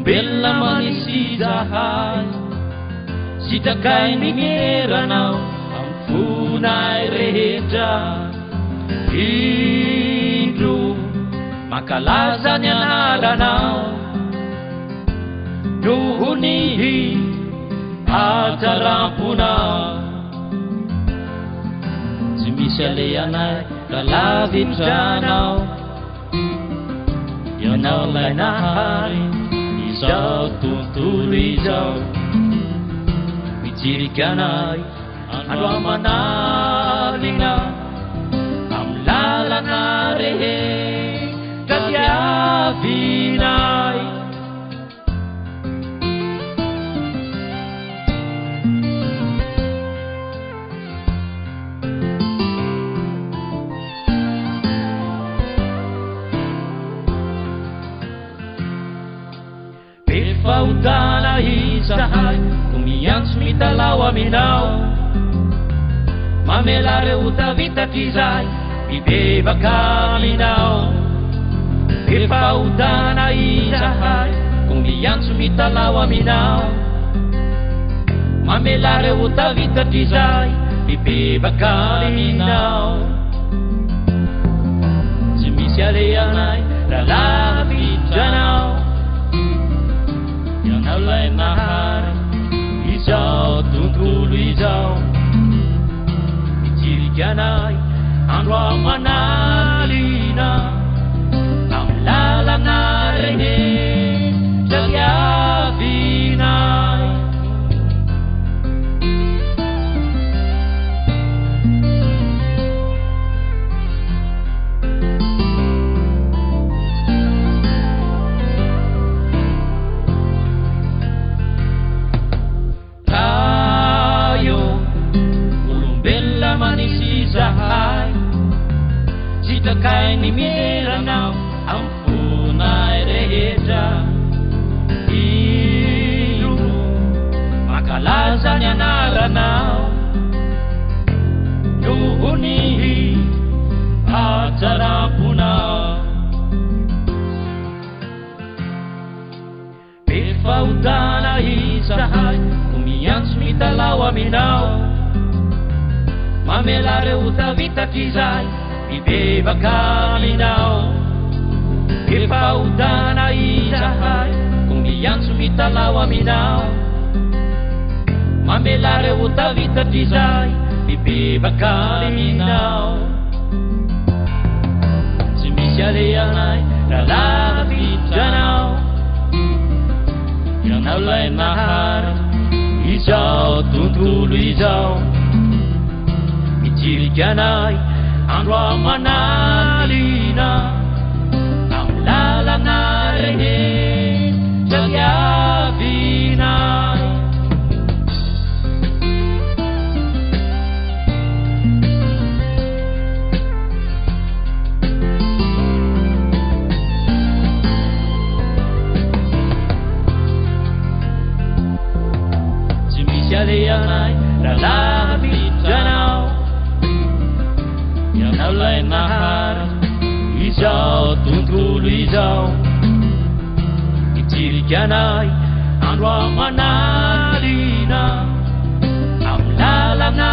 olombelona manisy zahay, sitrakai migneranao am fonay rehetra. Indro mankalaza ny anaranao noho ny hatsaram-ponao. Tsy misy aleanay lalavitranao, ianao lay nahary izao tontolo izao. Mijiriky anay andro amanalina am lalana rehetra diavinay. Fahotana izahay kung miantso mitalao aminao, mamela reo tavitaky izay mibebaka aminao. Fahotana izahay kung miantso mitalao aminao, mamela reo tavitaky izay mibebaka aminao. Tsy misy aleanay lalavitranao, ianao lay nahary izao tontolo izao. Mijiriky anay andro amanalina am lalana rehetra diavinay. Sitrakai nimiranao am fonay rehetra. Indro mankalaza ny anaranao noho ny hatsaram-ponao. Fahotana izahay kung miantso mitalao aminao, mamela reo tavitaky izay mibebaka aminao. Fahotana izahay kung miantso mitalao aminao, mamela reo tavitaky izay mibebaka aminao. Tsy misy aleanay lalavitranao, ianao lay nahary izao tontolo izao. Mijiriky anay andro amanalina am lalana rehetra diavinay. Tsy misy aleanay lalavitranao, ianao lay nahary izao tontolo izao. Mijiriky anay andro amanalina am lalana